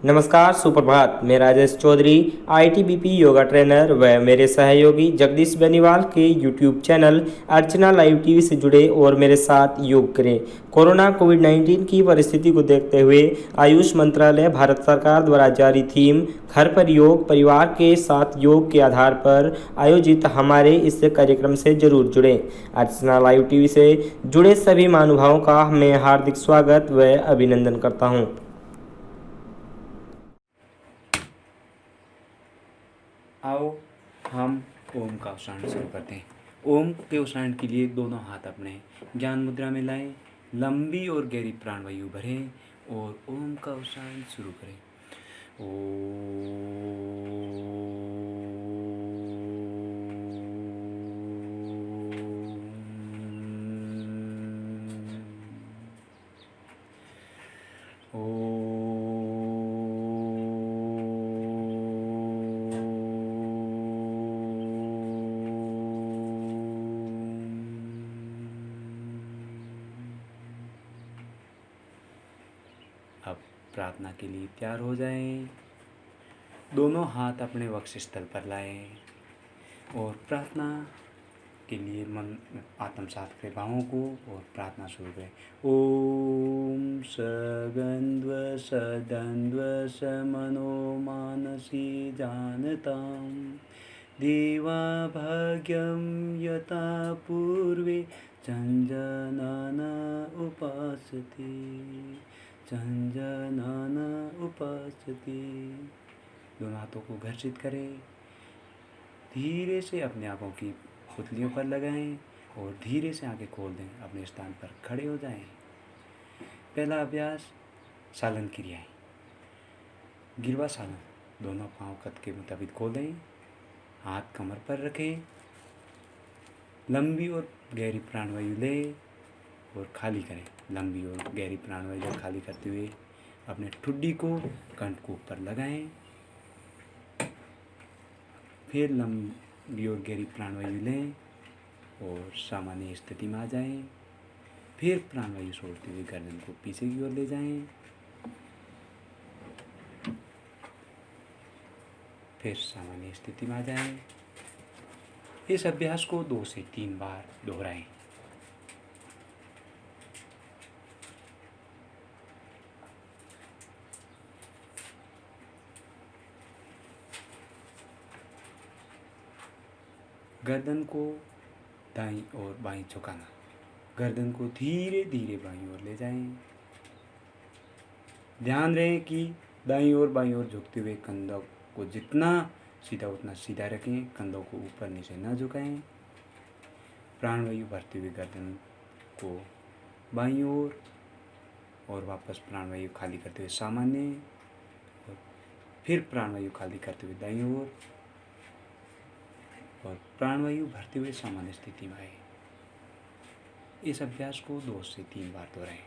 नमस्कार, सुप्रभात। मैं राजेश चौधरी, आईटीबीपी योगा ट्रेनर व मेरे सहयोगी जगदीश बेनीवाल के यूट्यूब चैनल अर्चना लाइव टीवी से जुड़े और मेरे साथ योग करें। कोरोना कोविड-19 की परिस्थिति को देखते हुए आयुष मंत्रालय भारत सरकार द्वारा जारी थीम घर पर योग परिवार के साथ योग के आधार पर आयोजित हमारे इस कार्यक्रम से जरूर जुड़ें। अर्चना लाइव टीवी से जुड़े सभी महानुभावों का मैं हार्दिक स्वागत व अभिनंदन करता हूँ। आओ हम ओम का उच्चारण शुरू करते हैं। ओम के उच्चारण के लिए दोनों हाथ अपने ज्ञान मुद्रा में लाएं, लंबी और गहरी प्राणवायु भरें और ओम का उच्चारण शुरू करें। अब प्रार्थना के लिए तैयार हो जाएं। दोनों हाथ अपने वक्षस्थल पर लाएं और प्रार्थना के लिए मन आत्मसात के भावों को और प्रार्थना शुरू करें। ओम सगन्ध्व सदन्ध्व समनो मानसी जानताम देवा भाग्यम यथा पूर्वे चंजनाना उपासते चंजनाना उपासते। दोनों हाथों को घर्षित करें, धीरे से अपने आँखों की पुतलियों पर लगाएं और धीरे से आंखें खोल दें। अपने स्थान पर खड़े हो जाएं। पहला अभ्यास सालन क्रियाएं। गिरवा सालन। दोनों पांव कद के मुताबिक खोलें, हाथ कमर पर रखें, लंबी और गहरी प्राणवायु लें और खाली करें। लंबी और गहरी प्राणवायु खाली करते हुए अपने ठुड्डी को कंठ को ऊपर लगाएं। फिर लंबी और गहरी प्राणवायु लें और सामान्य स्थिति में आ जाएं। फिर प्राणवायु छोड़ते हुए गर्दन को पीछे की ओर ले जाएं। फिर सामान्य स्थिति में आ जाएं। इस अभ्यास को 2 से 3 बार दोहराएं। गर्दन को दाईं और बाईं झुकाना। गर्दन को धीरे धीरे बाईं ओर ले जाएं। ध्यान रहे कि दाईं और बाईं ओर झुकते हुए कंधों को जितना सीधा उतना सीधा रखें। कंधों को ऊपर नीचे न झुकाएं। प्राणवायु भरते हुए गर्दन को बाईं ओर और वापस प्राणवायु खाली करते हुए सामान्य और फिर प्राणवायु खाली करते हुए दाईं ओर और प्राणवायु भरते हुए सामान्य स्थिति में आए। इस अभ्यास को 2 से 3 बार दोहराएं।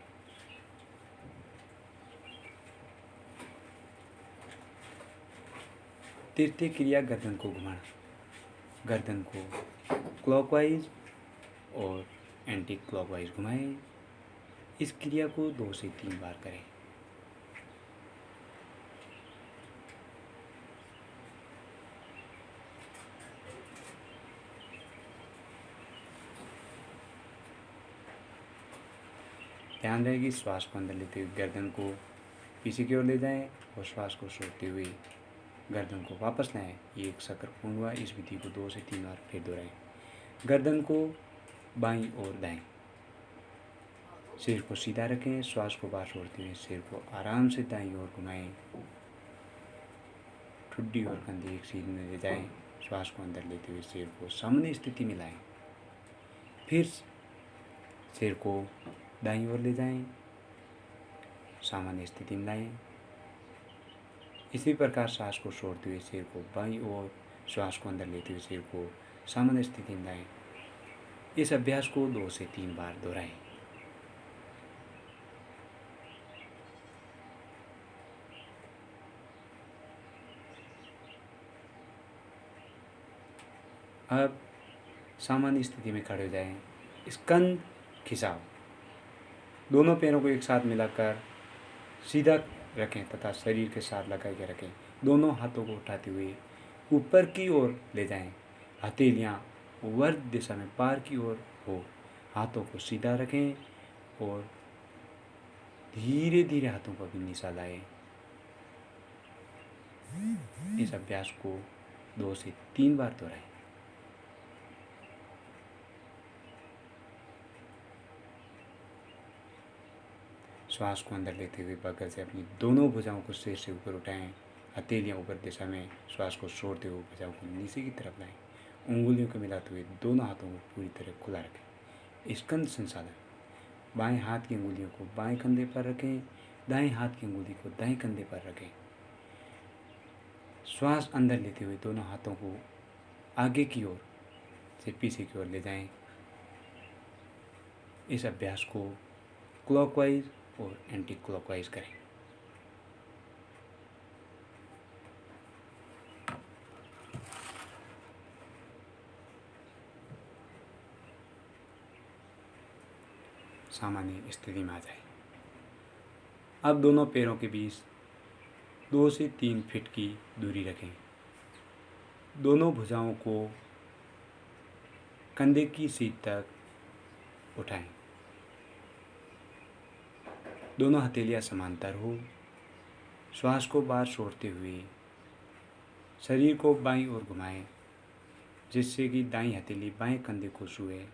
तृतीय क्रिया गर्दन को घुमाना। गर्दन को क्लॉकवाइज और एंटी क्लॉकवाइज घुमाएं। इस क्रिया को 2 से 3 बार करें। ध्यान रहे कि श्वास को अंदर लेते हुए गर्दन को पीछे की ओर ले जाएं और श्वास को छोड़ते हुए गर्दन को वापस लाएं। ये एक चक्र पूर्ण हुआ। इस विधि को 2 से 3 बार फिर दोहराएं। गर्दन को बाईं और दाएं। सिर को सीधा रखें। श्वास को बाहर छोड़ते हुए सिर को आराम से दाईं ओर घुमाएं। ठुड्डी और कंधे एक सीध में ले जाएं। श्वास को अंदर लेते हुए सिर को सामान्य स्थिति में लाएं। फिर सिर को दाईं ओर ले जाएं, सामान्य स्थिति में लाएं। इसी प्रकार सांस को छोड़ते हुए सिर को बाईं ओर, श्वास को अंदर लेते हुए सिर को सामान्य स्थिति में लाएं। इस अभ्यास को 2 से 3 बार दोहराएं। अब सामान्य स्थिति में खड़े हो जाएं। स्कंध खिंचाव। दोनों पैरों को एक साथ मिलाकर सीधा रखें तथा शरीर के साथ लगा के रखें। दोनों हाथों को उठाते हुए ऊपर की ओर ले जाएं। हथेलियाँ वर्त दिशा में पार की ओर हो। हाथों को सीधा रखें और धीरे धीरे हाथों को भी नीचा लाएं। इस अभ्यास को 2 से 3 बार दोहराएं। श्वास को अंदर लेते हुए बगल से अपनी दोनों भुजाओं को सिर से ऊपर उठाएं। हथेलियाँ ऊपर दिशा में श्वास को छोड़ते हुए भुजाओं को नीचे की तरफ लाएं। उंगलियों को मिलाते हुए दोनों हाथों को पूरी तरह खुला रखें। स्कंद संचालन। बाएं हाथ की उंगलियों को बाएं कंधे पर रखें, दाएं हाथ की उंगली को दाएं कंधे पर रखें। श्वास अंदर लेते हुए दोनों हाथों को आगे की ओर से पीछे की ओर ले जाएं। इस अभ्यास को क्लॉकवाइज और एंटी क्लॉकवाइज करें। सामान्य स्थिति में आ जाए। अब दोनों पैरों के बीच 2 से 3 फीट की दूरी रखें। दोनों भुजाओं को कंधे की सीट तक उठाएं। दोनों हथेलियां समांतर हो। श्वास को बाहर छोड़ते हुए शरीर को बाईं ओर घुमाएं, जिससे कि दाईं हथेली बाएं कंधे को छुए।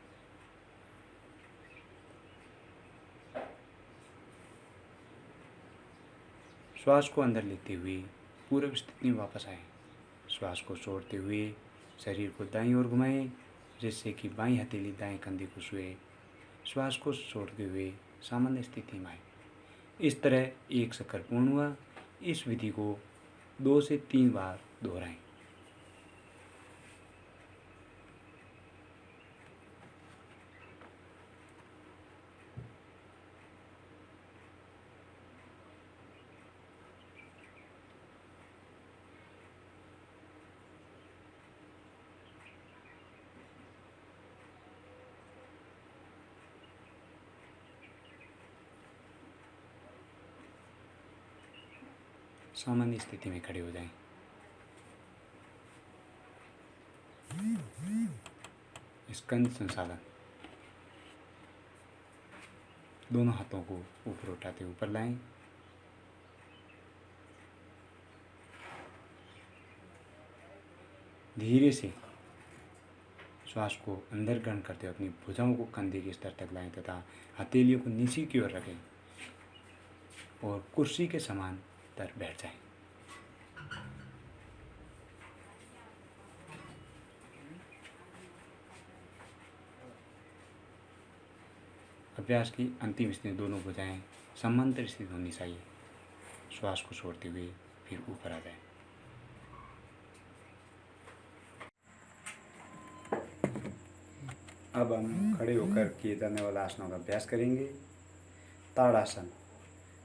श्वास को अंदर लेते हुए पूर्व स्थिति में वापस आएं। श्वास को छोड़ते हुए शरीर को दाईं ओर घुमाएं, जिससे कि बाईं हथेली दाएं कंधे को छुए। श्वास को छोड़ते हुए सामान्य स्थिति में आए। इस तरह 1 चक्र पूर्ण हुआ। इस विधि को 2 से 3 बार दोहराएं। सामान्य स्थिति में खड़े हो जाएं। स्कंद संचालन। दोनों हाथों को ऊपर उठाते ऊपर लाएं। धीरे से श्वास को अंदर ग्रहण करते हुए अपनी भुजाओं को कंधे के स्तर तक लाएं तथा हथेलियों को नीचे की ओर रखें और कुर्सी के समान तर बैठ जाएं। अभ्यास की अंतिम स्थिति दोनों भुजाएं समांतर स्थिति होनी चाहिए। श्वास को छोड़ते हुए फिर ऊपर आ जाएं। अब हम खड़े होकर किए जाने वाला आसनों का अभ्यास करेंगे। ताड़ासन।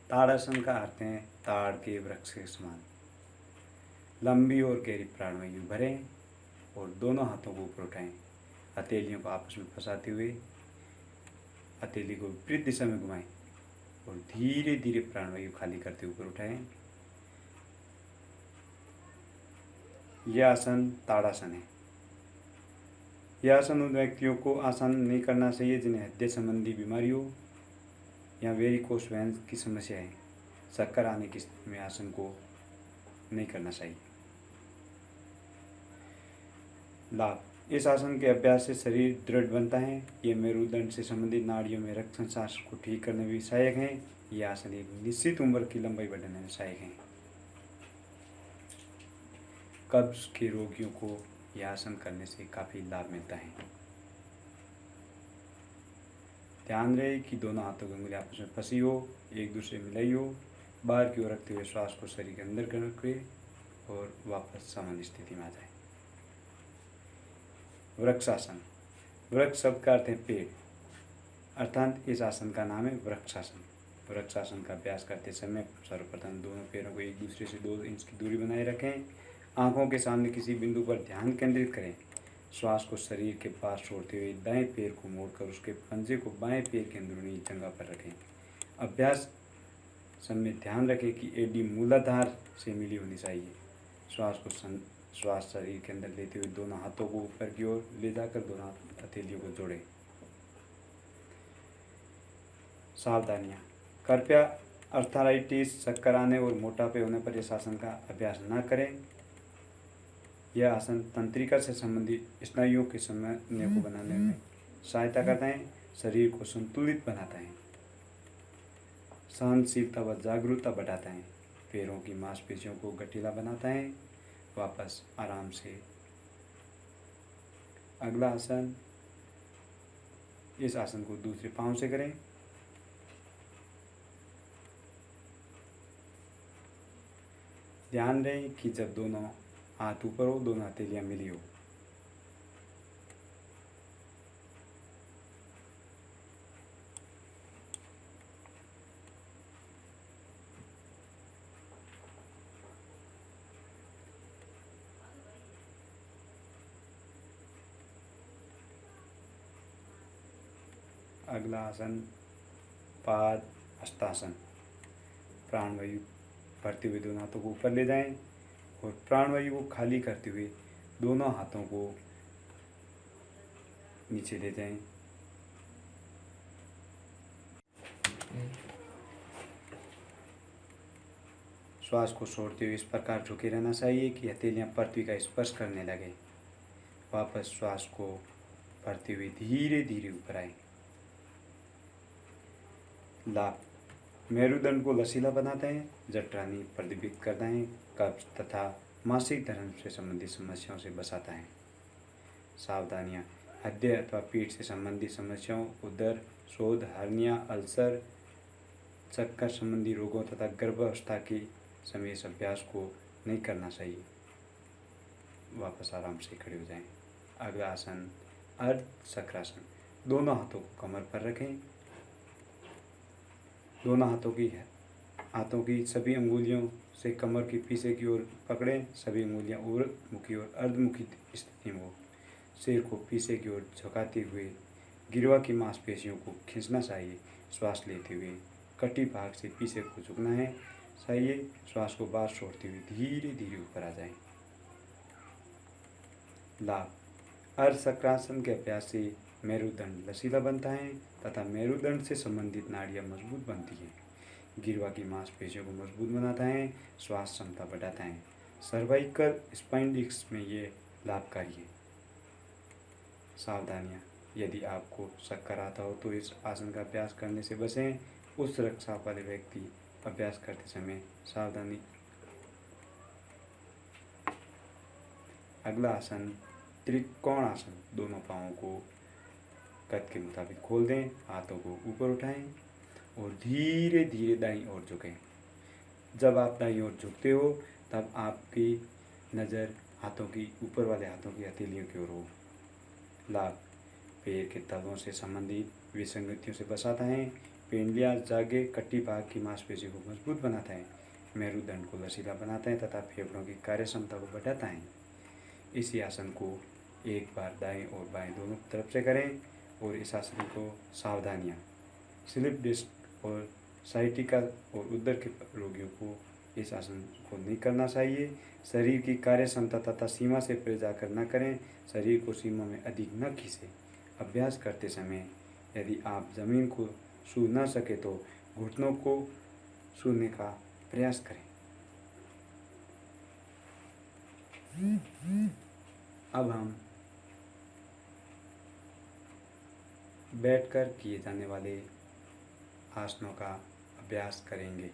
ताड़ासन का अर्थ है ताड़ के वृक्ष के समान। लंबी और गहरी प्राणवायु भरें और दोनों हाथों को ऊपर उठाएं। हथेलियों को आपस में फंसाते हुए हथेली को विपरीत दिशा में घुमाएं और धीरे धीरे प्राणवायु खाली करते ऊपर उठाएं। यह आसन ताड़ासन है। यह आसन उन व्यक्तियों को आसन नहीं करना चाहिए जिन्हें हृदय संबंधी बीमारियों या वेरिकोस वेन्स की समस्या है। चक्कर आने की स्थिति में आसन को नहीं करना चाहिए। लाभ। इस आसन के अभ्यास से शरीर दृढ़ बनता है। ये मेरुदंड से संबंधित नाड़ियों में रक्त संचार को ठीक करने में भी सहायक है। ये आसन एक निश्चित उम्र की लंबाई बढ़ाने में सहायक है। कब्ज के रोगियों को यह आसन करने से काफ़ी लाभ मिलता है। ध्यान रहे कि दोनों हाथों की उंगली आपस में फंसी हो, एक दूसरे में मिलाई हो। बाहर की ओर रखते हुए श्वास को शरीर के अंदर ग्रहण करें और वापस सामान्य स्थिति में आ जाए। वृक्षासन। वृक्ष शब्द का अर्थ है पेड़, अर्थात इस आसन का नाम है वृक्षासन। वृक्षासन का अभ्यास करते समय सर्वप्रथम दोनों पैरों को एक दूसरे से 2 इंच की दूरी बनाए रखें। आंखों के सामने किसी बिंदु पर ध्यान केंद्रित करें। श्वास को शरीर के पास छोड़ते हुए दाएं पैर को मोड़कर उसके पंजे को बाएं पैर के अंदरूनी जगह पर रखें। अभ्यास सब में ध्यान रखें कि एडी मूलाधार से मिली होनी चाहिए। श्वास शरीर के अंदर लेते हुए दोनों हाथों को ऊपर की ओर ले जाकर दोनों हथेलियों को जोड़ें। सावधानियाँ। कृपया अर्थराइटिस, चक्कर आने और मोटापे होने पर इस आसन का अभ्यास न करें। यह आसन तंत्रिका से संबंधित स्नायुओं के समन्वय को बनाने में सहायता करता है, शरीर को संतुलित बनाता है, सहनशीलता व जागरूकता बढ़ाता है, पैरों की मांसपेशियों को गठीला बनाता है। वापस आराम से अगला आसन, इस आसन को दूसरे पांव से करें। ध्यान रहे कि जब दोनों हाथ ऊपर हो, दोनों हथेलियां मिली हो। अगला आसन पाद हस्तासन। प्राणवायु भरते हुए दोनों हाथों को ऊपर ले जाएं और प्राणवायु को खाली करते हुए दोनों हाथों को नीचे ले जाएं। श्वास को छोड़ते हुए इस प्रकार झुके रहना चाहिए कि हथेलियां पृथ्वी का स्पर्श करने लगे। वापस श्वास को भरते हुए धीरे धीरे ऊपर आए। लाभ। मेरुदंड को लचीला बनाते हैं, जठराग्नि प्रदीपित करता है, कब्ज तथा मासिक धर्म से संबंधित समस्याओं से बचाता है। सावधानियाँ। हृदय अथवा पीठ से संबंधित समस्याओं, उदर शोथ, हर्निया, अल्सर, चक्कर संबंधी रोगों तथा गर्भावस्था के समय इस अभ्यास को नहीं करना चाहिए। वापस आराम से खड़े हो जाएं। अगला आसन अर्ध चक्रासन। दोनों हाथों को कमर पर रखें। दोनों हाथों की सभी अंगुलियों से कमर की पीछे की ओर पकड़ें। सभी अंगुलियां ऊर्ध्वमुखी और अर्धमुखी स्थिति में हो। सिर को पीछे की ओर झुकाते हुए गिरवा की मांसपेशियों को खींचना चाहिए। श्वास लेते हुए कटी भाग से पीछे को झुकना है चाहिए। श्वास को बाहर छोड़ते हुए धीरे धीरे ऊपर आ जाएं। लाभ। अर्ध चक्रासन के अभ्यास से मेरुदंड लचीला बनता है तथा मेरुदंड से संबंधित नाड़ियाँ मजबूत बनती हैं। गिरवा की मांसपेशियों को मजबूत बनाता है, श्वास क्षमता बढ़ाता है। सर्वाइकल स्पाइन डिस्क में ये लाभकारी है। सावधानियाँ। यदि आपको चक्कर आता हो तो इस आसन का अभ्यास करने से बचें। उच्च रक्तचाप वाले व्यक्ति अभ्यास करते समय सावधानी। अगला आसन त्रिकोण आसन। दोनों पाँवों को कद के मुताबिक खोल दें, हाथों को ऊपर उठाएं और धीरे धीरे दाईं ओर झुकें। जब आप दाईं ओर झुकते हो तब आपकी नज़र हाथों की ऊपर वाले हाथों की हथेलियों की ओर हो। लाभ। पैर के तलवों से संबंधित विसंगतियों से बचाता है। पेंडिया जागे कटी भाग की मांसपेशी को मजबूत बनाता है, मेरुदंड को लचीला बनाता है तथा फेफड़ों की कार्य क्षमता को बढ़ाता है। इसी आसन को एक बार दाएं और बाएं दोनों तरफ से करें और इस आसन को सावधानियाँ। स्लिप डिस्क और साइटिका और उदर के रोगियों को इस आसन को नहीं करना चाहिए। शरीर की कार्य क्षमता तथा सीमा से परे जाकर न करें। शरीर को सीमा में अधिक न खींचें। अभ्यास करते समय यदि आप जमीन को छू न सके तो घुटनों को छूने का प्रयास करें। अब हम बैठकर किए जाने वाले आसनों का अभ्यास करेंगे।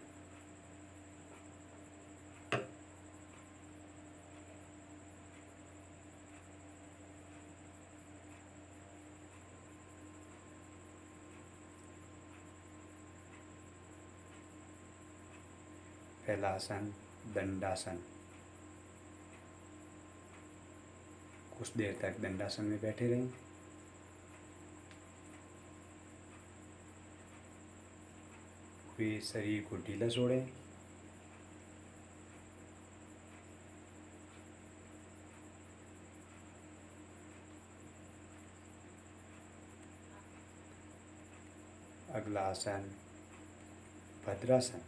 पहला आसन दंडासन। कुछ देर तक दंडासन में बैठे रहें। वे शरीर को ढीला छोड़ें। अगला आसन भद्रासन।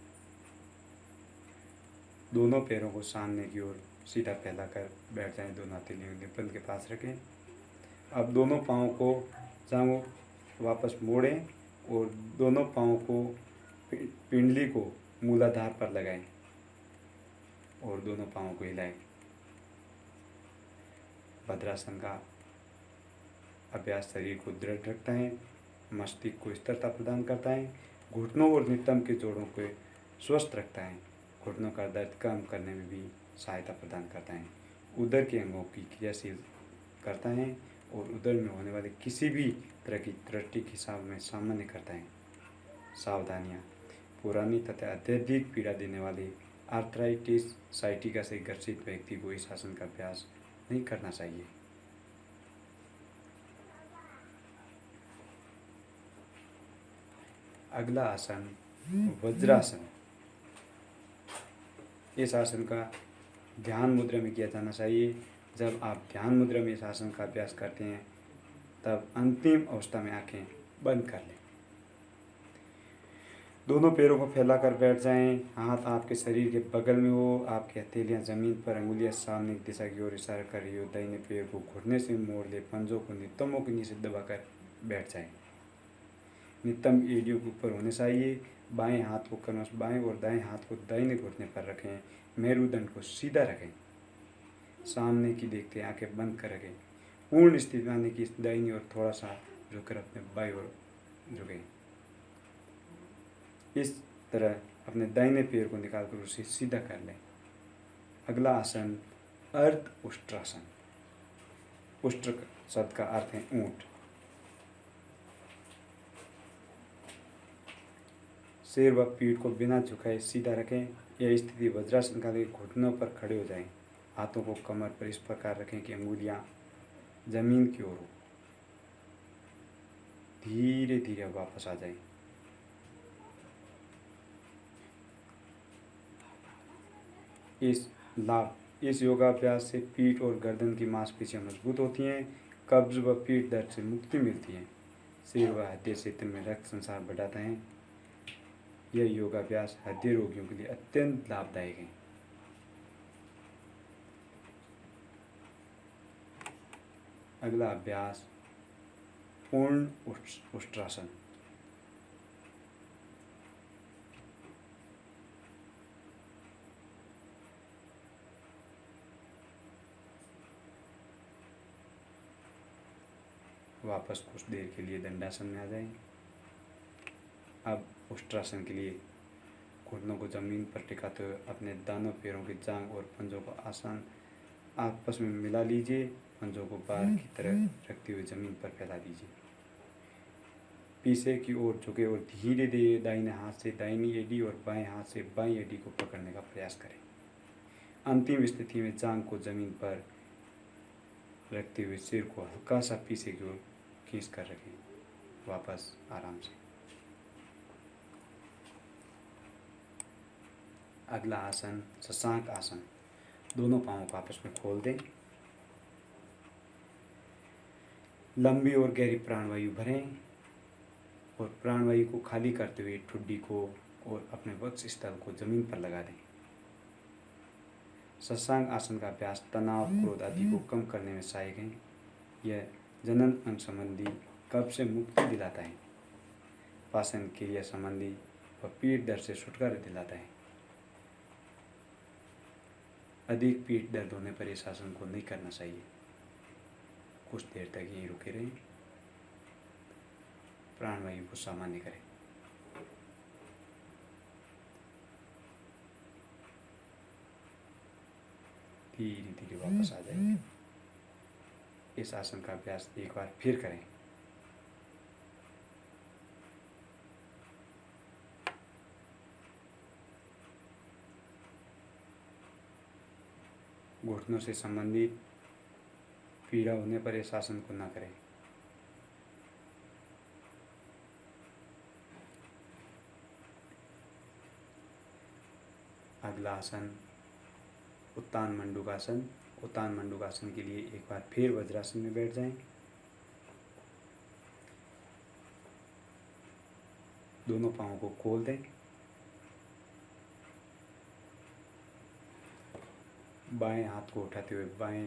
दोनों पैरों को सामने की ओर सीधा फैलाकर बैठ जाएं। दोनों हथेलियों निपल के पास रखें। अब दोनों पाँव को जांघों वापस मोड़ें और दोनों पाँव को पिंडली को मूलाधार पर लगाएं और दोनों पाँव को हिलाएं। भद्रासन का अभ्यास शरीर को दृढ़ रखता है, मस्तिष्क को स्थिरता प्रदान करता है, घुटनों और नितंब के जोड़ों को स्वस्थ रखता है, घुटनों का दर्द कम करने में भी सहायता प्रदान करता है, उदर के अंगों की क्रियाशील करता है और उदर में होने वाले किसी भी तरह की त्रुटि के हिसाब में सामान्य करता है। सावधानियाँ: पुरानी तथा अत्यधिक पीड़ा देने वाली आर्थराइटिस साइटिका से ग्रसित व्यक्ति को इस आसन का अभ्यास नहीं करना चाहिए। अगला आसन वज्रासन। इस आसन का ध्यान मुद्रा में किया जाना चाहिए। जब आप ध्यान मुद्रा में इस आसन का अभ्यास करते हैं तब अंतिम अवस्था में आंखें बंद कर लें। दोनों पैरों को फैलाकर बैठ जाएं। हाथ आपके शरीर के बगल में हो, आपकी हथेलियां जमीन पर, अंगुलियां सामने की दिशा की ओर इशारा कर रही हो। दाहिने पैर को घुटने से मोड़ ले, पंजों को नितंबों के नीचे दबाकर बैठ जाएं। नितंब एड़ियों के ऊपर होने चाहिए। बाएं हाथ को क्रमश बाएं और दाएं हाथ को दाहिने घुटने पर रखें। मेरुदंड को सीधा रखें, सामने की देखते आंखें बंद कर रखें। पूर्ण स्थिति में आने की दाहिनी ओर थोड़ा सा झुककर अपने बाईं ओर झुकें। इस तरह अपने दाहिने पैर को निकालकर उसे सीधा कर लें। अगला आसन अर्ध उष्ट्रासन। उष्ट्र शब्द का अर्थ है ऊंट। सिर व पीठ को बिना झुकाए सीधा रखें। यह स्थिति वज्रासन का घुटनों पर खड़े हो जाएं। हाथों को कमर पर इस प्रकार रखें कि अंगुलियां जमीन की ओर हो। धीरे धीरे वापस आ जाएं। इस योगाभ्यास से पीठ और गर्दन की मांसपेशियां मजबूत होती हैं, कब्ज व पीठ दर्द से मुक्ति मिलती है, सिर व हृदय क्षेत्र में रक्त संचार बढ़ाता है। यह योगाभ्यास हृदय रोगियों के लिए अत्यंत लाभदायक है। अगला अभ्यास पूर्ण उष्ट्रासन। वापस कुछ देर के लिए दंडासन में आ जाएं। अब उष्ट्रासन के लिए घुटनों को जमीन पर टिकाते हुए अपने दानों पैरों की जांघ और पंजों को आसान आपस में मिला लीजिए। पंजों को बार की तरह रखते हुए जमीन पर फैला दीजिए। पीछे की ओर झुके और धीरे धीरे दाहिने हाथ से दाहिनी एड़ी और बाएं हाथ से बाईं एड़ी को पकड़ने का प्रयास करें। अंतिम स्थिति में जांघ को जमीन पर रखते हुए सिर को हल्का सा पीछे की ओर खींच कर रखें। वापस आराम से। अगला आसन शशांक आसन। दोनों पाँवों को आपस में खोल दें। लंबी और गहरी प्राणवायु भरें और प्राणवायु को खाली करते हुए ठुड्डी को और अपने वक्ष स्थल को जमीन पर लगा दें। शशांक आसन का अभ्यास तनाव, क्रोध आदि को कम करने में सहायक है। यह जनन अंग संबंधी कब्ज से मुक्ति दिलाता है, पाचन क्रिया संबंधी व पीठ दर्द से छुटकारा दिलाता है। अधिक पीठ दर्द होने पर इस आसन को नहीं करना चाहिए। कुछ देर तक यहीं रुके रहें। प्राणवायु को सामान्य करें। धीरे धीरे वापस आ जाएं। इस आसन का अभ्यास एक बार फिर करें। घुटनों से संबंधित पीड़ा होने पर इस आसन को न करें। अगला आसन उत्तान मंडूकासन। उत्तान मंडूकासन के लिए एक बार फिर वज्रासन में बैठ जाएं। दोनों पाँवों को खोल दें। बाएं हाथ को उठाते हुए बाएं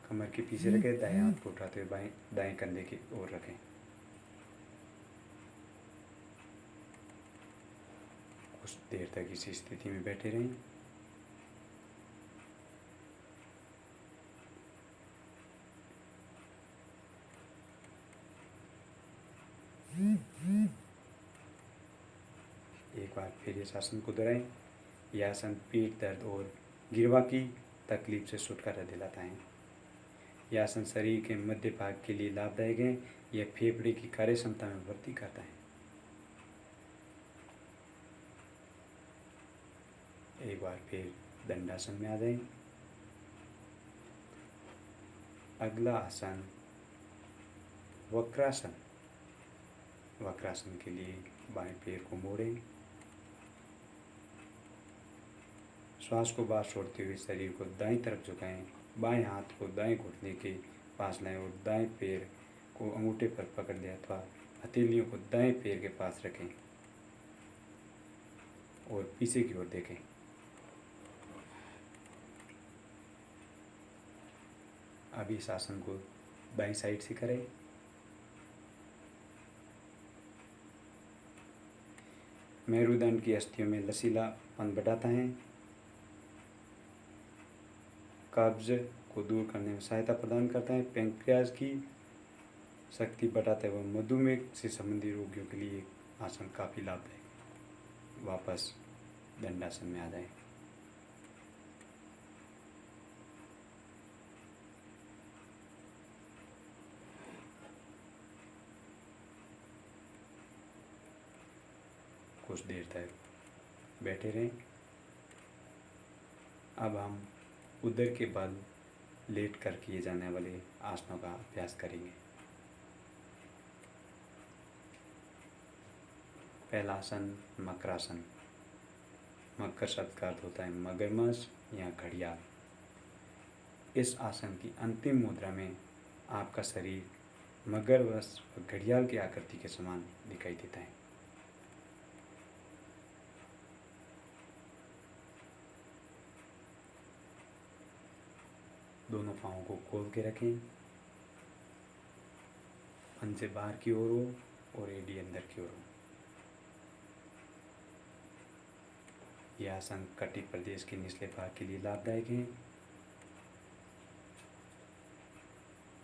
कमर के पीछे रखें, दाएं हाथ को उठाते हुए बाएं दाएं कंधे की ओर रखें। कुछ देर तक इसी स्थिति में बैठे रहें। एक बार फिर इस आसन को दोहराएं। यह आसन पेट दर्द और गिरवा की तकलीफ से छुटकारा दिलाता है। यह आसन शरीर के मध्य भाग के लिए लाभदायक है। यह फेफड़े की कार्य क्षमता में वृद्धि करता है। एक बार फिर दंडासन में आ जाएं। अगला आसन वक्रासन। वक्रासन के लिए बाएं पैर को मोड़ें। श्वास को बाहर छोड़ते हुए शरीर को दाईं तरफ झुकाएं। बाएं हाथ को दाएं घुटने के पास लाएं और दाएं पैर को अंगूठे पर पकड़ लें अथवा हथेलियों को दाएं पैर के पास रखें और पीछे की ओर देखें। अभी इस आसन को दाईं साइड से करें। मेरुदंड की अस्थियों में लचीलापन बढ़ाता है, कब्ज को दूर करने में सहायता प्रदान करता है, पैंक्रियाज की शक्ति बढ़ाता है व मधुमेह से संबंधित रोगियों के लिए आसन काफ़ी लाभदायक है। वापस दंडासन में आ जाएं। कुछ देर तक बैठे रहें। अब हम उदर के बल लेट कर किए जाने वाले आसनों का अभ्यास करेंगे। पहला आसन मकरासन। मकर शब्द का अर्थ होता है मगरमच्छ या घड़ियाल। इस आसन की अंतिम मुद्रा में आपका शरीर मगरमच्छ व घड़ियाल की आकृति के समान दिखाई देता है। दोनों पाँवों को खोल के रखें। पंजे बाहर की ओर हो और एडी अंदर की ओर हो। यह आसन कटी प्रदेश के निचले भाग के लिए लाभदायक है।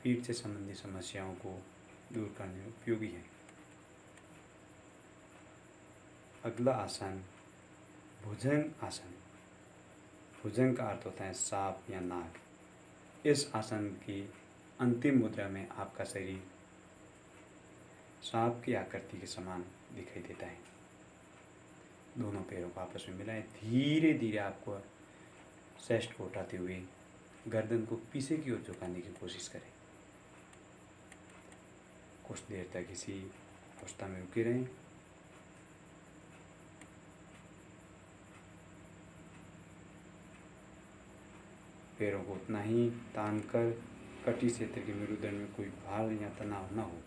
पीठ से संबंधित समस्याओं को दूर करने में उपयोगी है। अगला आसन भुजंग आसन। भुजंग का अर्थ होता है सांप या नाग। इस आसन की अंतिम मुद्रा में आपका शरीर सांप की आकृति के समान दिखाई देता है। दोनों पैरों को आपस में मिलाएं। धीरे धीरे आपको चेस्ट को उठाते हुए गर्दन को पीछे की ओर झुकाने की कोशिश करें। कुछ देर तक इसी अवस्था में रुके रहें। पैरों को उतना ही तान कर कटी क्षेत्र के मेरुदंड में कोई भार या तनाव न हो।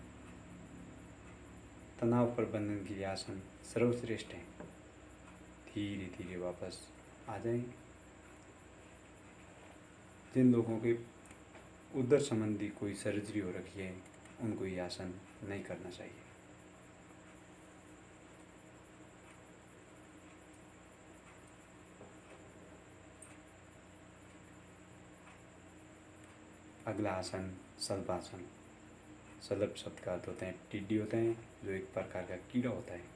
तनाव प्रबंधन के लिए आसन सर्वश्रेष्ठ है। धीरे धीरे वापस आ जाएं। जिन लोगों के उदर संबंधी कोई सर्जरी हो रखी है उनको ये आसन नहीं करना चाहिए। अगला आसन सल्पासन। सल्प शब्द का अर्थ होता है टिड्डी होते हैं, जो एक प्रकार का कीड़ा होता है।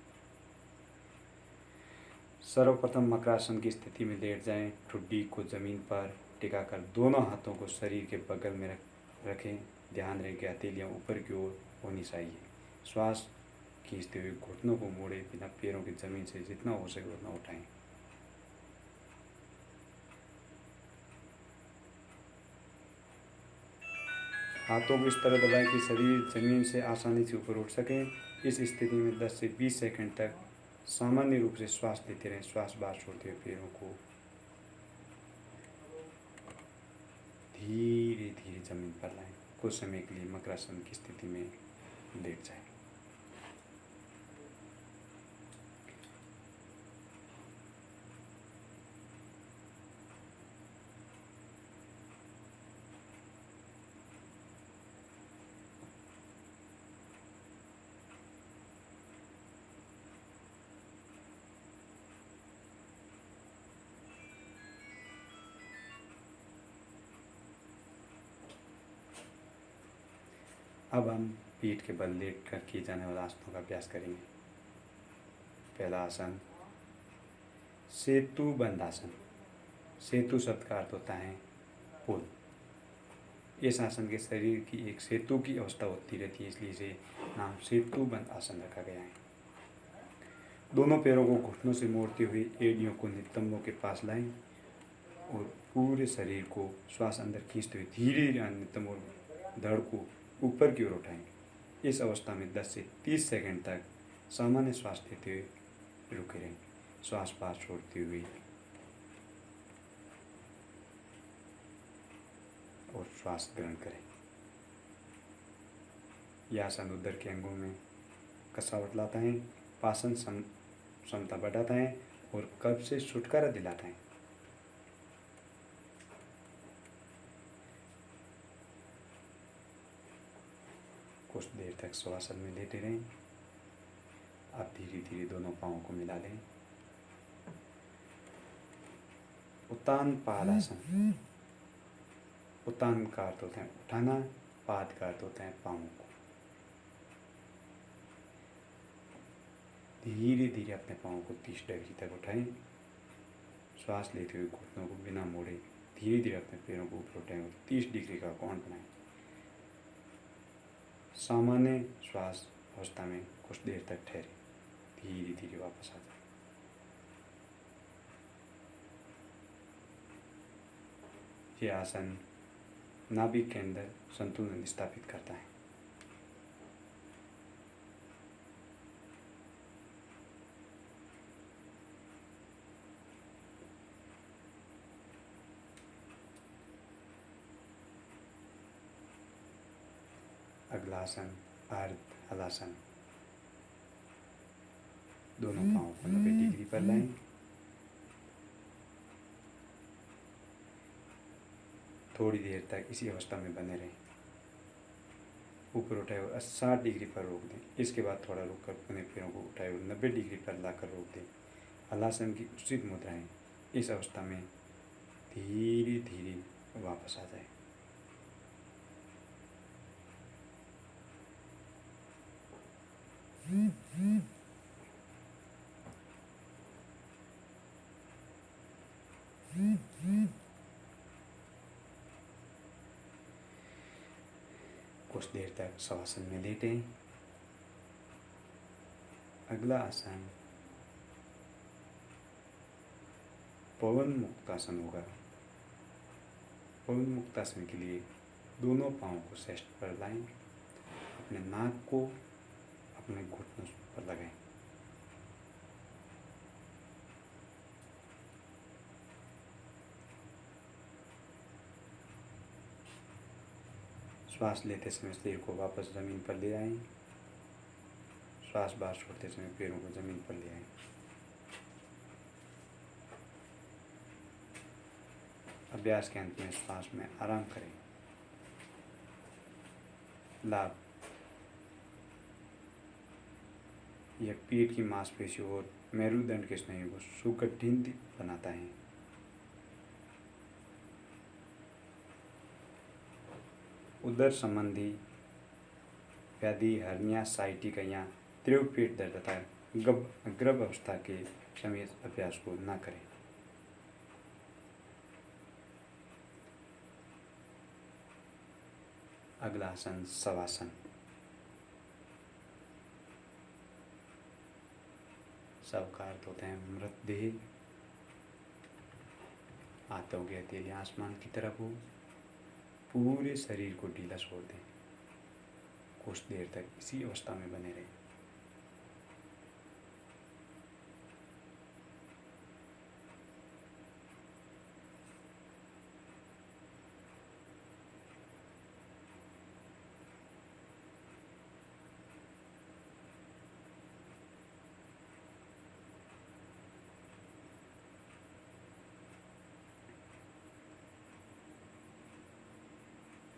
सर्वप्रथम मकरासन की स्थिति में लेट जाएं। ठुड्डी को जमीन पर टिकाकर दोनों हाथों को शरीर के बगल में रखें। ध्यान रहे कि हथेलियाँ ऊपर की ओर होनी चाहिए। श्वास खींचते हुए घुटनों को मोड़े बिना पैरों की जमीन से जितना हो सके उतना उठाएं। हाथों को इस तरह दबाएं कि शरीर जमीन से आसानी से ऊपर उठ सके। इस स्थिति में 10 से 20 सेकंड तक सामान्य रूप से श्वास लेते रहें। श्वास बाहर छोड़ते हुए पैरों को धीरे धीरे जमीन पर लाएं। कुछ समय के लिए मकरासन की स्थिति में लेट जाएं। अब हम पीठ के बल लेट कर किए जाने वाले आसनों का अभ्यास करेंगे। पहला आसन सेतु बंध आसन। सेतु शब्द का अर्थ होता है पुल। इस आसन के शरीर की एक सेतु की अवस्था होती रहती है, इसलिए इसे नाम सेतु बंध आसन रखा गया है। दोनों पैरों को घुटनों से मोड़ते हुए एड़ियों को नितंबों के पास लाएं और पूरे शरीर को श्वास अंदर खींचते हुए धीरे धीरे नितंबों धड़ को ऊपर की ओर उठाएं। इस अवस्था में 10 से 30 सेकंड तक सामान्य श्वास लेते हुए रुके रहें। श्वास बाहर छोड़ते हुए और श्वास ग्रहण करें। यह आसन उदर के अंगों में कसावट लाता है, पाचन क्षमता बढ़ाता है और कब्ज से छुटकारा दिलाता है। कुछ देर तक श्वासन में लेटे रहें। आप धीरे धीरे दोनों पाँवों को मिला लें। उत्तान पाद आसन। उत्तान का अर्थ होता है उठाना, पाद का अर्थ होता है पाँवों को। धीरे धीरे अपने पाँवों को 30 डिग्री तक उठाएं। श्वास लेते हुए घुटनों को बिना मोड़े धीरे धीरे अपने पैरों को ऊपर उठाएं और 30 डिग्री का कोण बनाएं। सामान्य श्वास अवस्था में कुछ देर तक ठहरे, धीरे धीरे वापस आ जाए। ये आसन नाभिक के अंदर संतुलन स्थापित करता है। अगला आसन अर्ध हलासन। दोनों पाँवों को 90 डिग्री पर लाएं। थोड़ी देर तक इसी अवस्था में बने रहें। ऊपर उठाए हुए 60 डिग्री पर रोक दें। इसके बाद थोड़ा रुक कर अपने पैरों को उठाए हुए 90 डिग्री पर लाकर रोक दें। हलासन की उचित मुद्राएं। इस अवस्था में धीरे धीरे वापस आ जाए। कुछ देर तक शवासन में लेटें। अगला आसन पवन मुक्तासन होगा। पवन मुक्तासन के लिए दोनों पाँवों को चेस्ट पर लाएं। अपने नाक को अपने घुटनों पर लगाएं। श्वास लेते समय शरीर को वापस ज़मीन पर ले आएं। श्वास बाहर छोड़ते समय पैरों को ज़मीन पर ले आएं। अभ्यास के अंत में श्वास में आराम करें। लाभ: यह पीठ की मांसपेशियों और मेरुदंड के स्नायुओं को सुगठित बनाता है। उदर संबंधी व्याधि, हर्निया, साइटिका या तीव्र पेट दर्द तथा गर्भ अवस्था के समय अभ्यास को न करें। अगला आसन शवासन। शव का अर्थ होता है मृतदेह। हाथों के हथेली आसमान की तरफ हो। पूरे शरीर को ढीला छोड़ दें। कुछ देर तक इसी अवस्था में बने रहें।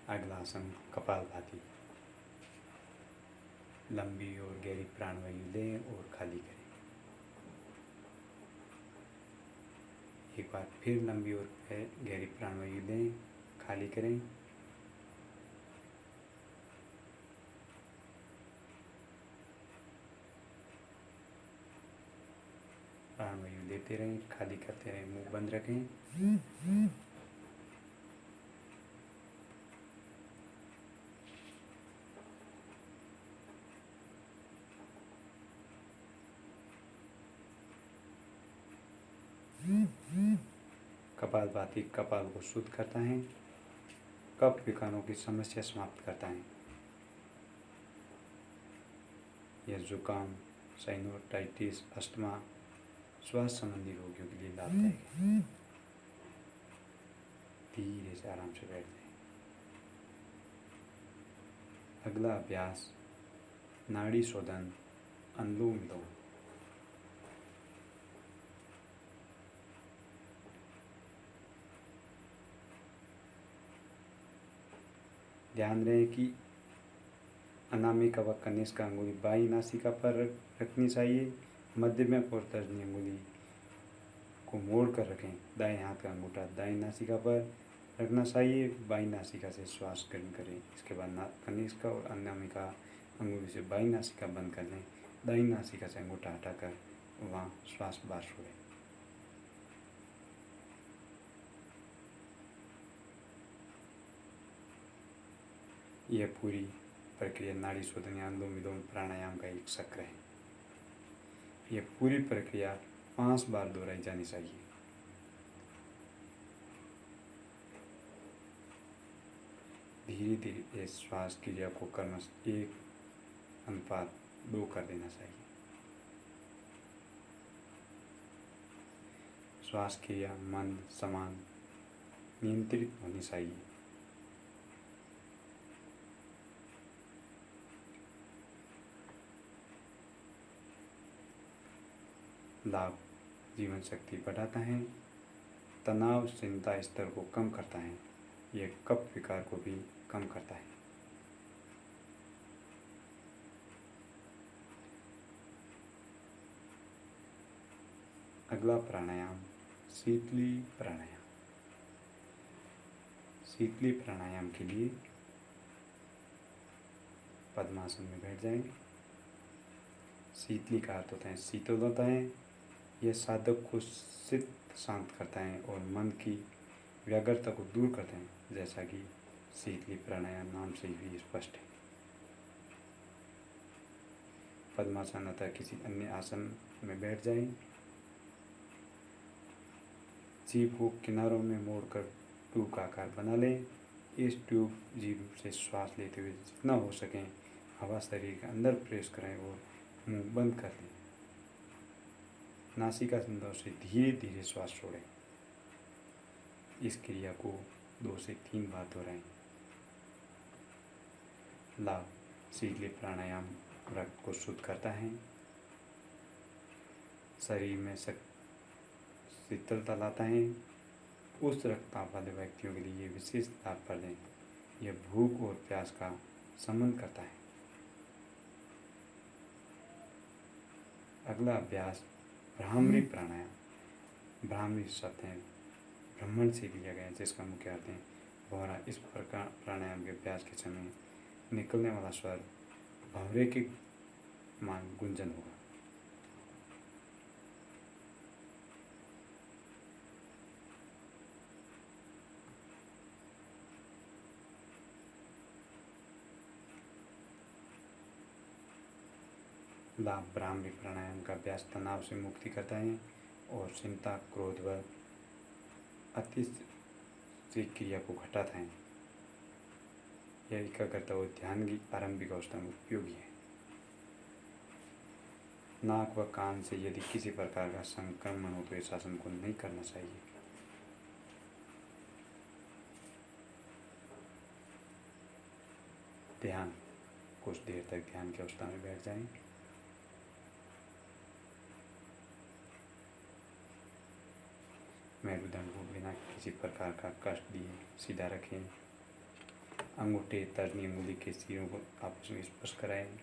अगला आसन कपालभाति। लंबी और गहरी प्राणवायु लें और खाली करें। एक बार फिर लंबी और गहरी प्राणवायु लें, खाली करें। करते रहें, खाली करते रहें, मुंह बंद रखें। कपालभाति कपाल को शुद्ध करता है, कफ विकारों की समस्या समाप्त करता है। यह जुकाम, साइनोटाइटिस, अस्थमा, श्वास संबंधी रोगियों के लिए लाभदायक है। धीरे से आराम से बैठ जाएं। अगला अभ्यास नाड़ी शोधन, अनुलोम विलोम। ध्यान रहे कि अनामिका व कनिष्का अंगुली बाई नासिका पर रखनी चाहिए। मध्यमक और तर्जनी अंगुली को मोड़ कर रखें। दाएं हाथ का अंगूठा दाएं नासिका पर रखना चाहिए। बाई नासिका से श्वास ग्रहण करें। इसके बाद कनिष्का और अनामिका अंगुली से बाई नासिका बंद कर लें। दाई नासिका से अंगूठा हटाकर वहाँ श्वास बाहर छोड़ें। यह पूरी प्रक्रिया नाड़ी शोधन या अनुलोम विलोम प्राणायाम का एक चक्र है। यह पूरी प्रक्रिया 5 बार दोहराई जानी चाहिए। धीरे धीरे इस श्वास क्रिया को क्रमशः 1:2 कर देना चाहिए। श्वास क्रिया मंद, समान, नियंत्रित होनी चाहिए। लाभ: जीवन शक्ति बढ़ाता है, तनाव चिंता स्तर को कम करता है, यह कफ विकार को भी कम करता है। अगला प्राणायाम शीतली प्राणायाम। शीतली प्राणायाम के लिए पद्मासन में बैठ जाएं। शीतली का अर्थ होता है शीतल होता है। यह साधक को चित्त शांत करता है और मन की व्यग्रता को दूर करता है, जैसा कि शीतली प्राणायाम नाम से भी स्पष्ट है। पद्मासन अथवा किसी अन्य आसन में बैठ जाएं। जीभ को किनारों में मोड़कर ट्यूब का आकार बना लें। इस ट्यूब जीभ से श्वास लेते हुए जितना हो सके हवा शरीर के अंदर प्रवेश करें और मुंह बंद कर लें। नासिका संदर्भ से धीरे धीरे श्वास छोड़ें। इस क्रिया को 2 से 3 बार दोहराएं। लाभ: शीतली प्राणायाम रक्त को शुद्ध करता है, शरीर में शीतलता लाता है। उच्च रक्तचाप वाले व्यक्तियों के लिए विशेष लाभप्रद है। यह भूख और प्यास का शमन करता है। अगला अभ्यास भ्रामरी प्राणायाम। भ्रामरी शब्द है ब्रह्मण से लिया गया है, जिसका मुख्य अर्थ है भौरा। इस प्रकार प्राणायाम के अभ्यास के समय निकलने वाला स्वर भौरे के मान गुंजन होगा। लाभ: भ्रामरी प्राणायाम का अभ्यास तनाव से मुक्ति करता है और चिंता, क्रोध व अतिशय क्रिया को घटाता है। यह एकाग्रता और ध्यान की आरंभिक अवस्था में उपयोगी है। नाक व कान से यदि किसी प्रकार का संक्रमण हो तो इस आसन को नहीं करना चाहिए। ध्यान: कुछ देर तक ध्यान की अवस्था में बैठ जाएं। मेरुदंड को बिना किसी प्रकार का कष्ट दिए सीधा रखें। अंगूठे तर्जनी अंगुली के सिरों को आपस में स्पर्श कराएं।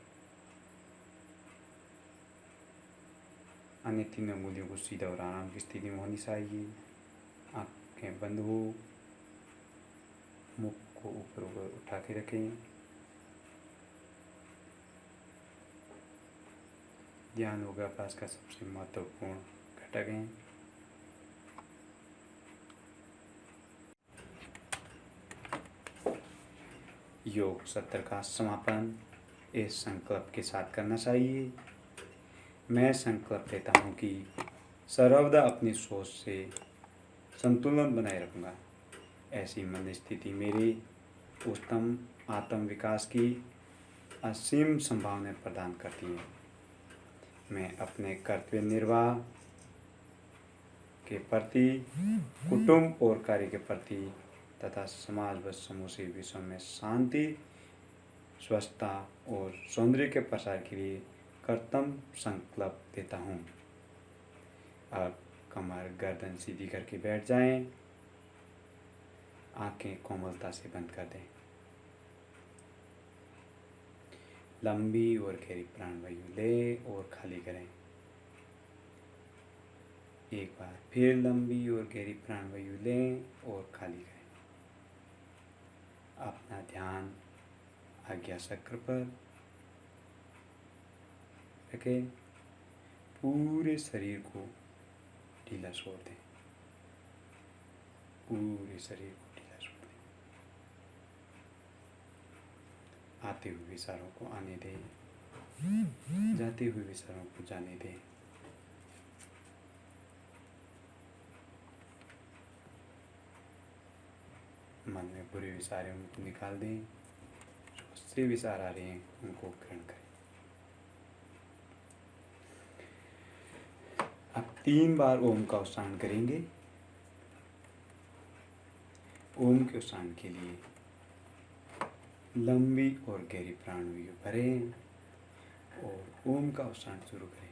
अन्य 3 अंगुलियों को सीधा और आराम की स्थिति में होनी चाहिए। आंखें बंद हो, मुख को ऊपर उठा के रखें। ध्यान योगाभ्यास का सबसे महत्वपूर्ण घटक है। योग सत्र का समापन इस संकल्प के साथ करना चाहिए। मैं संकल्प लेता हूँ कि सर्वदा अपनी सोच से संतुलन बनाए रखूँगा। ऐसी मन स्थिति मेरे उत्तम आत्म विकास की असीम संभावना प्रदान करती है। मैं अपने कर्तव्य निर्वाह के प्रति, कुटुंब और कार्य के प्रति तथा समाज व समूचे विश्व में शांति, स्वच्छता और सौंदर्य के प्रसार के लिए कर्तव्य संकल्प देता हूँ। अब कमर गर्दन सीधी करके बैठ जाएं, आंखें कोमलता से बंद कर दें। लंबी और गहरी प्राणवायु लें और खाली करें। एक बार फिर लंबी और गहरी प्राणवायु लें और खाली करें। अपना ध्यान आज्ञा चक्र पर रखें। पूरे शरीर को ढीला छोड़ दें। पूरे शरीर को ढीला छोड़ दें। आते हुए विचारों को आने दें, जाते हुए विचारों को जाने दें। मन में बुरे विचार हैं उनको निकाल दें। जो अच्छे विचार आ रहे हैं उनको ग्रहण करें। अब 3 बार ओम का उच्चारण करेंगे। ओम के उच्चारण के लिए लंबी और गहरी प्राणवायु भरें और ओम का उच्चारण शुरू करें।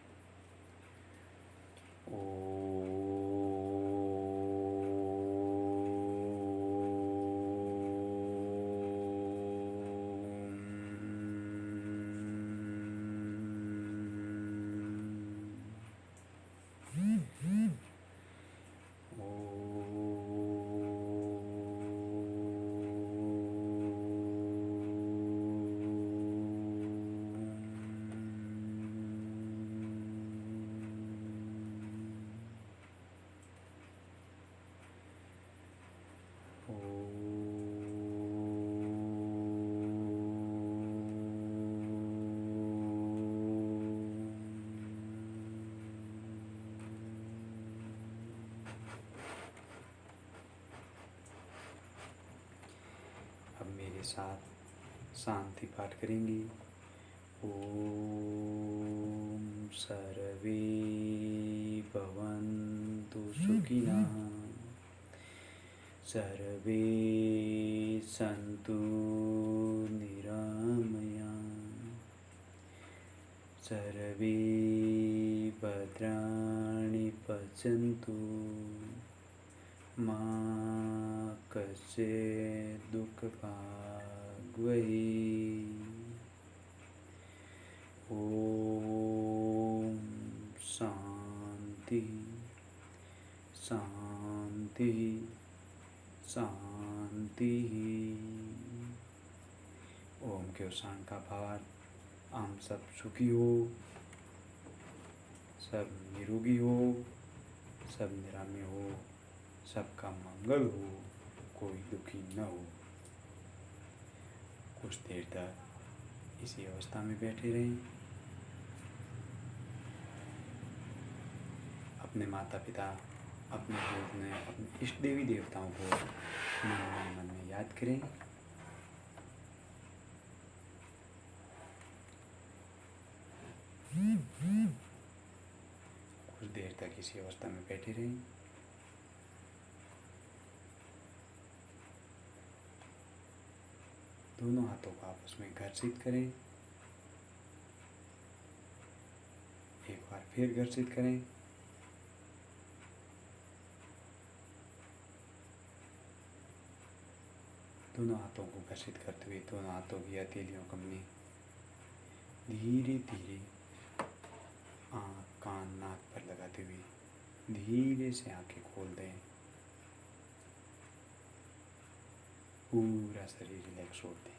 अब मेरे साथ शांति पाठ करेंगे। ओम सर्वे भवन्तु सुखिनः, सर्वे सन्तु निरामया, सर्वे भद्राणि पश्यन्तु, मा कश्चित् दुःखभाग् भवेत्। ओम शांति शांति शांति। ओम के उच्चारण का भार हम सब सुखी हो, सब निरोगी हो, सब निरामय हो, सबका मंगल हो, कोई दुखी न हो। कुछ देर तक इसी अवस्था में बैठे रहें। अपने माता पिता, अपने बुजुर्ग ने, अपने इष्ट देवी देवताओं को मन में याद करें। कुछ देर तक इसी अवस्था में बैठे रहें। दोनों हाथों को आपस में घर्षित करें। एक बार फिर घर्षित करें। दोनों हाथों को घर्षित करते हुए दोनों हाथों की हथेलियों को अपने धीरे धीरे आँख, कान, नाक पर लगाते हुए धीरे से आंखें खोल दें। पूरा शरीर रिलैक्स छोड़ दें।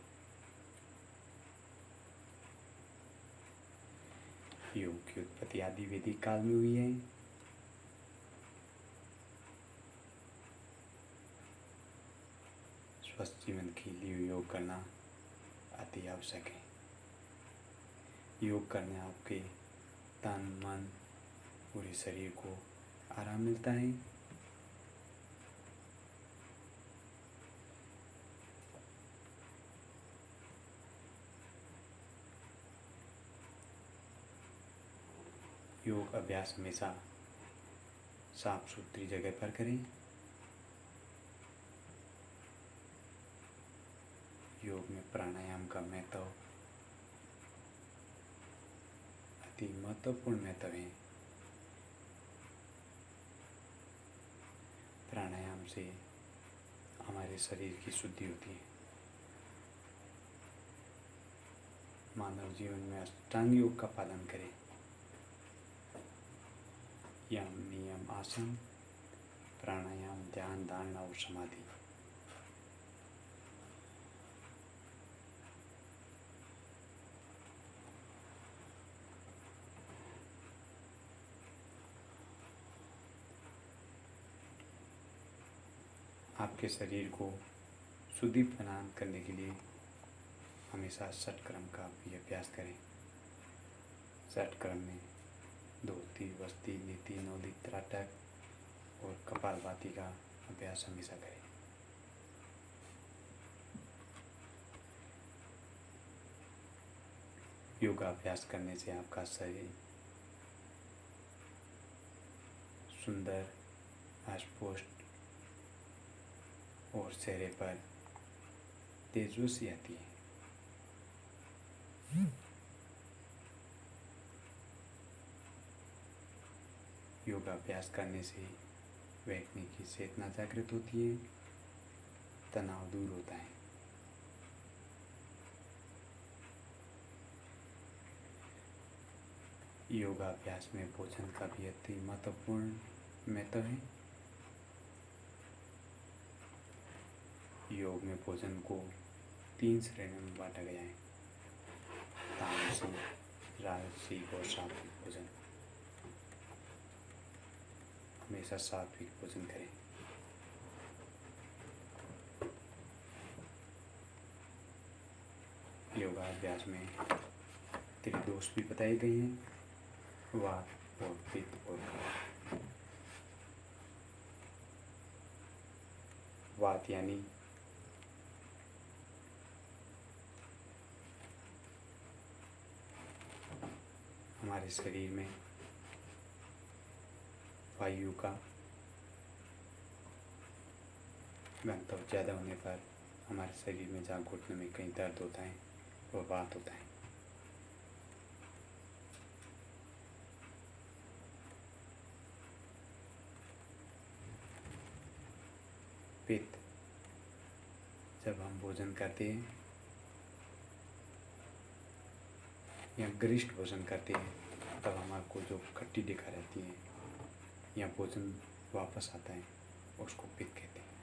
योग की उत्पत्ति आदि वैदिक काल में हुई है। स्वस्थ जीवन के लिए योग करना अति आवश्यक है। योग करने आपके तन मन पूरे शरीर को आराम मिलता है। योग अभ्यास हमेशा साफ सुथरी जगह पर करें। योग में प्राणायाम का महत्व अति महत्वपूर्ण महत्व है। प्राणायाम से हमारे शरीर की शुद्धि होती है। मानव जीवन में अष्टांग योग का पालन करें। यम नियम आसन प्राणायाम ध्यान धारणा और समाधि। आपके शरीर को शुद्धि प्रदान करने के लिए हमेशा षटक्रम का भी अभ्यास करें। षटक्रम में धोती वस्ती नीति नौली त्राटक और कपालभाति का अभ्यास हमेशा करें। योगाभ्यास करने से आपका शरीर सुंदर अस्पष्ट और चेहरे पर तेजस्वी आती है। योगाभ्यास करने से व्यक्ति की चेतना जागृत होती है, तनाव दूर होता है। योगाभ्यास में भोजन का भी अति महत्वपूर्ण महत्व है। योग में भोजन को 3 श्रेणियों में बांटा गया है: तामसिक, राजसिक और सात्विक भोजन। हमेशा सात्विक भोजन करें। योगाभ्यास में त्रिदोष भी बताए गए हैं: वात और पित्त और कफ। वात यानी हमारे शरीर में वायु का घनत्व ज़्यादा होने पर हमारे शरीर में जहाँ घुटने में कहीं दर्द होता है वह वात होता है। पित्त, जब हम भोजन करते हैं या गरिष्ठ भोजन करते हैं तब हमारे को जो खट्टी दिखा रहती है या भोजन वापस आता है उसको पित्त कहते हैं।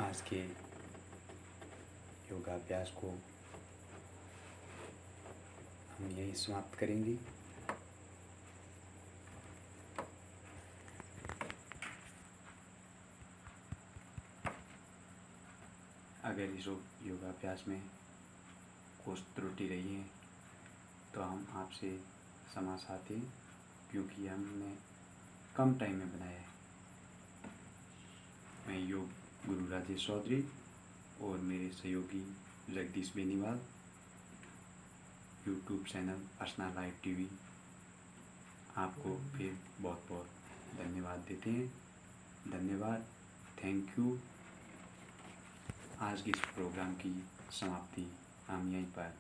आज के योगाभ्यास को हम यही समाप्त करेंगे। अगर इस योगाभ्यास में कुछ त्रुटि रही है तो हम आपसे क्षमा चाहते हैं, क्योंकि हमने कम टाइम में बनाया है। मैं योग गुरु राजेश चौधरी और मेरे सहयोगी जगदीश बेनीवाल यूट्यूब चैनल अर्चना लाइव टीवी आपको फिर बहुत बहुत धन्यवाद देते हैं। धन्यवाद, थैंक यू। आज की इस प्रोग्राम की समाप्ति हम यहीं पर